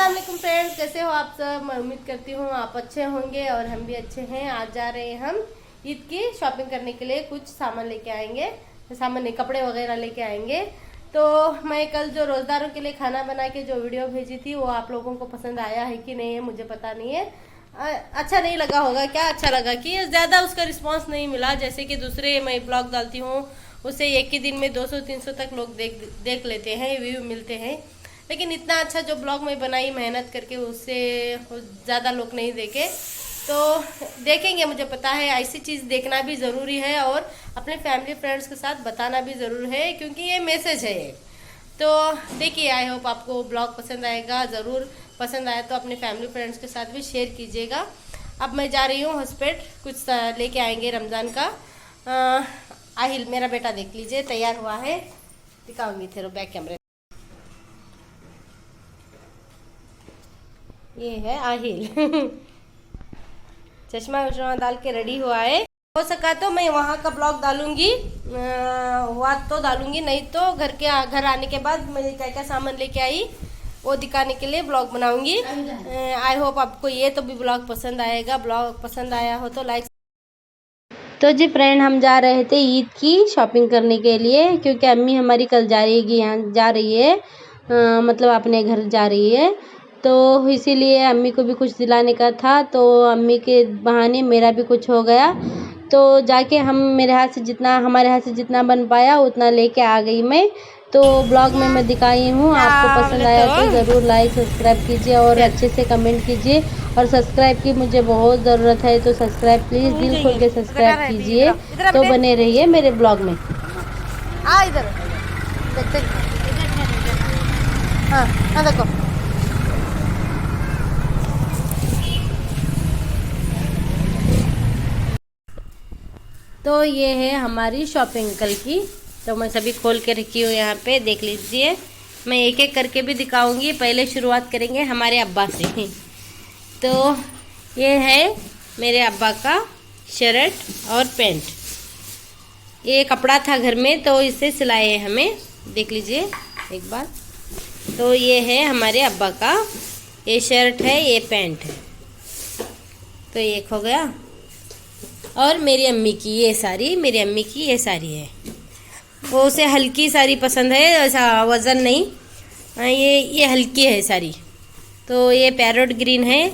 अस्सलाम वालेकुम फ्रेंड्स, कैसे हो आप सब। मैं उम्मीद करती हूँ आप अच्छे होंगे और हम भी अच्छे हैं। आज जा रहे हैं हम ईद की शॉपिंग करने के लिए, कुछ सामान लेके आएंगे, सामान नहीं कपड़े वगैरह लेके आएंगे। तो मैं कल जो रोजदारों के लिए खाना बना के जो वीडियो भेजी थी वो आप लोगों को पसंद आया है कि नहीं है मुझे पता नहीं है। अच्छा नहीं लगा होगा क्या, अच्छा लगा कि ज़्यादा उसका रिस्पांस नहीं मिला। जैसे कि दूसरे मैं ब्लॉग डालती हूँ उसे एक ही दिन में 200-300 तक लोग देख लेते हैं, व्यू मिलते हैं। लेकिन इतना अच्छा जो ब्लॉग में बनाई मेहनत करके उससे ज़्यादा लोग नहीं देखे। तो देखेंगे, मुझे पता है ऐसी चीज़ देखना भी ज़रूरी है और अपने फैमिली फ्रेंड्स के साथ बताना भी ज़रूर है, क्योंकि ये मैसेज है एक। तो देखिए, आई होप आपको ब्लॉग पसंद आएगा। ज़रूर पसंद आए तो अपने फैमिली फ्रेंड्स के साथ भी शेयर कीजिएगा। अब मैं जा रही हूँ हॉस्पिटल, कुछ लेके आएंगे रमज़ान का। आहिल मेरा बेटा देख लीजिए तैयार हुआ है, दिखाऊंगी थे बैक कैमरे। ये है आहिल चश्मा वश्मा डाल के रेडी हुआ है। हो सका तो मैं वहाँ का ब्लॉग डालूंगी, हुआ तो डालूंगी, नहीं तो घर आने के बाद मैं क्या क्या सामान लेके आई वो दिखाने के लिए ब्लॉग बनाऊंगी। आई होप आपको ये तो भी ब्लॉग पसंद आएगा। ब्लॉग पसंद आया हो तो लाइक। तो जी फ्रेंड, हम जा रहे थे ईद की शॉपिंग करने के लिए, क्योंकि अम्मी हमारी कल जा रही है मतलब अपने घर जा रही है। तो इसीलिए अम्मी को भी कुछ दिलाने का था, तो अम्मी के बहाने मेरा भी कुछ हो गया। तो जाके हमारे हाथ से जितना बन पाया उतना लेके आ गई मैं। तो ब्लॉग में मैं दिखाई हूँ, आपको पसंद आया तो ज़रूर लाइक सब्सक्राइब कीजिए और अच्छे से कमेंट कीजिए। और सब्सक्राइब की मुझे बहुत ज़रूरत है, तो सब्सक्राइब प्लीज़ दिल खोल के सब्सक्राइब कीजिए। तो बने रहिए मेरे ब्लॉग में। इधर देखते, हाँ देखो। तो ये है हमारी शॉपिंग कल की। तो मैं सभी खोल के रखी हूँ यहाँ पे, देख लीजिए। मैं एक एक करके भी दिखाऊंगी। पहले शुरुआत करेंगे हमारे अब्बा से। तो ये है मेरे अब्बा का शर्ट और पैंट। ये कपड़ा था घर में तो इसे सिलाए हैं हमें, देख लीजिए एक बार। तो ये है हमारे अब्बा का, ये शर्ट है, ये पैंट है। तो ये हो गया। और मेरी अम्मी की ये साड़ी, मेरी अम्मी की ये साड़ी है। वो उसे हल्की साड़ी पसंद है, ऐसा वज़न नहीं। ये हल्की है साड़ी। तो ये पैरोट ग्रीन है,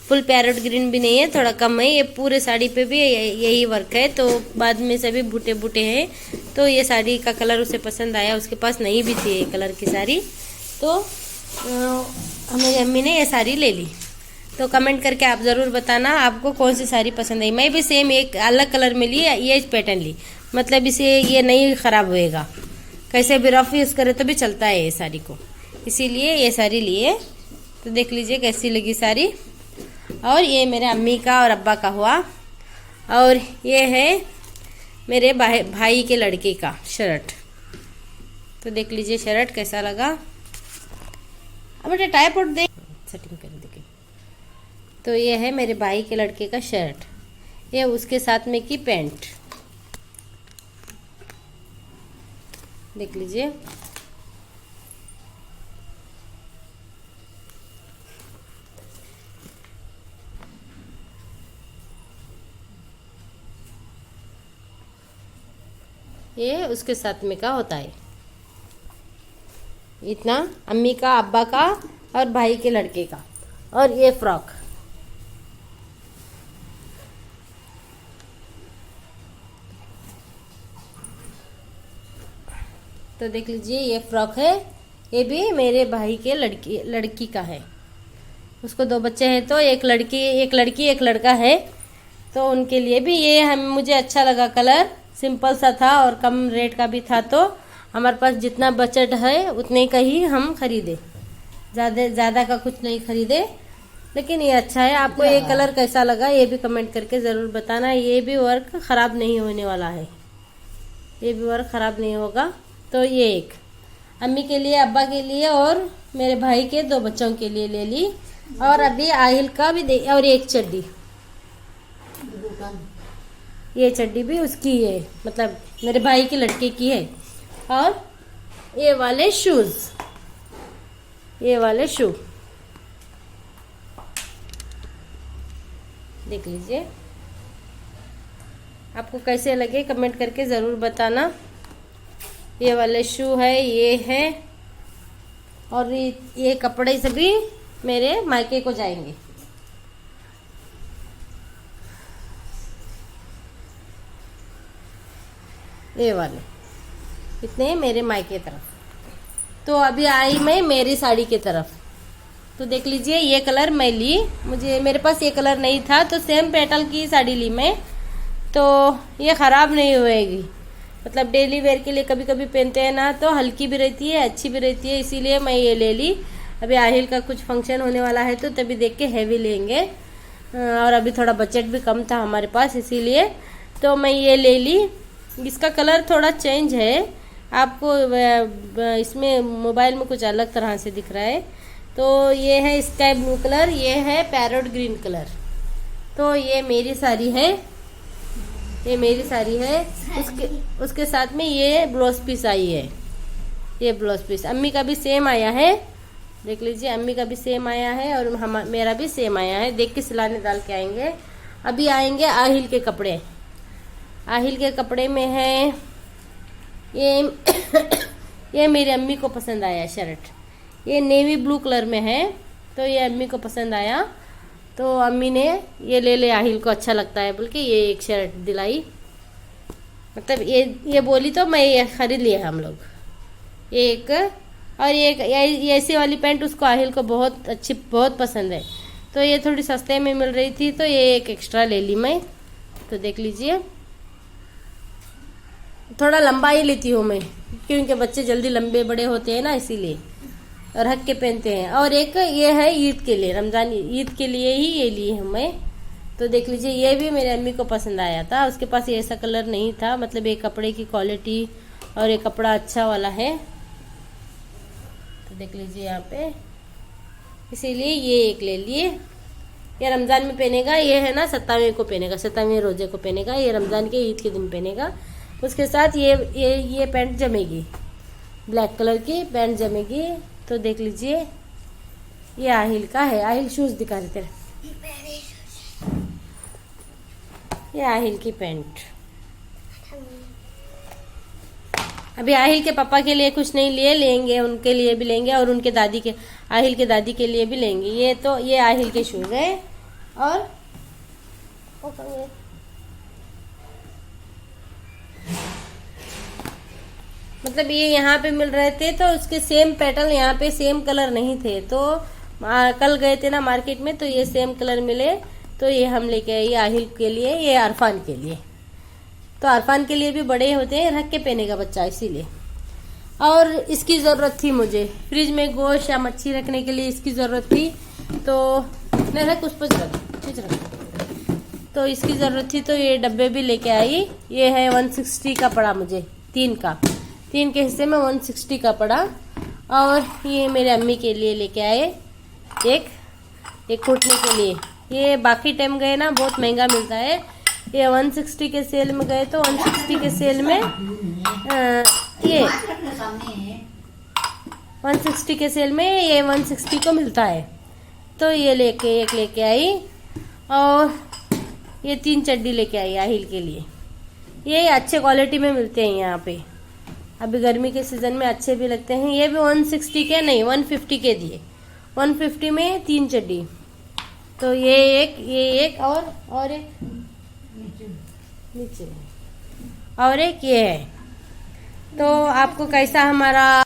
फुल पैरोट ग्रीन भी नहीं है, थोड़ा कम है। ये पूरे साड़ी पे भी यही वर्क है, तो बाद में सभी बूटे बूटे हैं। तो ये साड़ी का कलर उसे पसंद आया, उसके पास नहीं भी थी ये कलर की साड़ी, तो मेरी अम्मी ने ये साड़ी ले ली। तो कमेंट करके आप ज़रूर बताना आपको कौन सी साड़ी पसंद आई। मैं भी सेम एक अलग कलर में ली, ये पैटर्न ली, मतलब इसे ये नहीं ख़राब होएगा, कैसे भी रफ यूज़ करे तो भी चलता है ये साड़ी को, इसीलिए ये साड़ी लिए। तो देख लीजिए कैसी लगी साड़ी। और ये मेरे अम्मी का और अब्बा का हुआ। और ये है मेरे भाई के लड़के का शर्ट। तो देख लीजिए शर्ट कैसा लगा। अब बेटा टाइपॉड दे सेटिंग कर देखिए। तो ये है मेरे भाई के लड़के का शर्ट, ये उसके साथ में की पैंट, देख लीजिए। ये उसके साथ में का होता है, इतना अम्मी का, अब्बा का और भाई के लड़के का। और ये फ्रॉक, तो देख लीजिए ये फ्रॉक है, ये भी मेरे भाई के लड़की का है। उसको 2 बच्चे हैं, तो एक लड़की एक लड़का है। तो उनके लिए भी ये मुझे अच्छा लगा कलर, सिंपल सा था और कम रेट का भी था। तो हमारे पास जितना बजट है उतने का ही हम खरीदे, ज़्यादा का कुछ नहीं खरीदे। लेकिन ये अच्छा है। आपको ये कलर कैसा लगा ये भी कमेंट करके ज़रूर बताना। ये भी वर्क ख़राब नहीं होने वाला है, ये भी वर्क ख़राब नहीं होगा। तो ये एक अम्मी के लिए, अब्बा के लिए और मेरे भाई के 2 बच्चों के लिए ले ली। और अभी आहिल का भी और एक चड्डी, ये चड्डी भी उसकी है, मतलब मेरे भाई के लड़के की है। और ये वाले शूज़, ये वाले शू देख लीजिए, आपको कैसे लगे कमेंट करके ज़रूर बताना। ये वाले शू है, ये है, और ये कपड़े सभी मेरे मायके को जाएंगे। ये वाले इतने मेरे मायके तरफ। तो अभी आई मैं मेरी साड़ी की तरफ। तो देख लीजिए, ये कलर मैं ली, मेरे पास ये कलर नहीं था, तो सेम पेटल की साड़ी ली मैं। तो ये ख़राब नहीं होएगी, मतलब डेली वेयर के लिए कभी कभी पहनते हैं ना, तो हल्की भी रहती है, अच्छी भी रहती है, इसीलिए मैं ये ले ली। अभी आहिल का कुछ फंक्शन होने वाला है, तो तभी देख के हैवी लेंगे, और अभी थोड़ा बजट भी कम था हमारे पास, इसीलिए तो मैं ये ले ली। इसका कलर थोड़ा चेंज है, आपको इसमें मोबाइल में कुछ अलग तरह से दिख रहा है। तो ये है स्काई ब्लू कलर, ये है पैरोट ग्रीन कलर। तो ये मेरी साड़ी है, ये मेरी साड़ी है। उसके साथ में ये ब्लाउज पीस आई है, ये ब्लाउज पीस अम्मी का भी सेम आया है। देख लीजिए, अम्मी का भी सेम आया है और मेरा भी सेम आया है। देख के सिलाने डाल के आएंगे। अभी आएंगे आहिल के कपड़े। आहिल के कपड़े में है ये ये मेरी अम्मी को पसंद आया शर्ट, ये नेवी ब्लू कलर में है। तो ये अम्मी को पसंद आया, तो अम्मी ने ये ले ले, आहिल को अच्छा लगता है बोल के ये एक शर्ट दिलाई। मतलब ये बोली तो मैं ये खरीद लिया हम लोग एक। और ये ऐसी वाली पैंट उसको आहिल को बहुत अच्छी, बहुत पसंद है। तो ये थोड़ी सस्ते में मिल रही थी, तो ये एक एक्स्ट्रा ले ली मैं। तो देख लीजिए, थोड़ा लंबा ही लेती हूँ मैं, क्योंकि बच्चे जल्दी लंबे बड़े होते हैं ना, इसीलिए रख के पहनते हैं। और एक ये है ईद के लिए, रमज़ान ईद के लिए ही ये ली है मैं। तो देख लीजिए, ये भी मेरे अम्मी को पसंद आया था। उसके पास ऐसा कलर नहीं था, मतलब ये कपड़े की क्वालिटी और ये कपड़ा अच्छा वाला है। तो देख लीजिए यहाँ पे, इसीलिए ये एक ले लिए। ये रमज़ान में पहनेगा, ये है ना 27वें को पहनेगा, 27वें रोजे को पहनेगा, ये रमज़ान के ईद के दिन पहनेगा। उसके साथ ये पैंट जमेगी, ब्लैक कलर की पैंट जमेगी। तो देख लीजिए, ये आहिल का है। आहिल शूज दिखा रहे थे, ये आहिल की पैंट। अभी आहिल के पापा के लिए कुछ नहीं लिए, लेंगे उनके लिए भी लेंगे, और उनके दादी के, आहिल के दादी के लिए भी लेंगे। ये आहिल के शूज है। और मतलब ये यहाँ पे मिल रहे थे, तो उसके सेम पैटर्न यहाँ पे सेम कलर नहीं थे। तो कल गए थे ना मार्केट में, तो ये सेम कलर मिले, तो ये हम लेके आए। ये आहिल के लिए, ये अरफान के लिए। तो अरफान के लिए भी बड़े होते हैं, रख के पहनेगा बच्चा, इसीलिए। और इसकी ज़रूरत थी मुझे, फ्रिज में गोश्त या मच्छी रखने के लिए इसकी ज़रूरत थी। तो नहीं रख, उस पर रख। तो इसकी ज़रूरत थी, तो ये डब्बे भी लेके आई। ये है 160 का पड़ा मुझे, 3 के हिस्से में 160 का पड़ा। और ये मेरे अम्मी के लिए लेके आए एक कूटने के लिए। ये बाकी टाइम गए ना, बहुत महंगा मिलता है। ये 160 के सेल में गए, तो 160 के सेल में ये 160 के सेल में ये 160 को मिलता है। तो ये लेके आई। और ये 3 चड्डी लेके आई आहिल के लिए। ये अच्छे क्वालिटी में मिलते हैं यहाँ पे, अभी गर्मी के सीज़न में अच्छे भी लगते हैं। ये भी 160 के नहीं, 150 के दिए। 150 में 3 चड्डी। तो ये एक और एक नीचे और एक ये है। तो आपको कैसा हमारा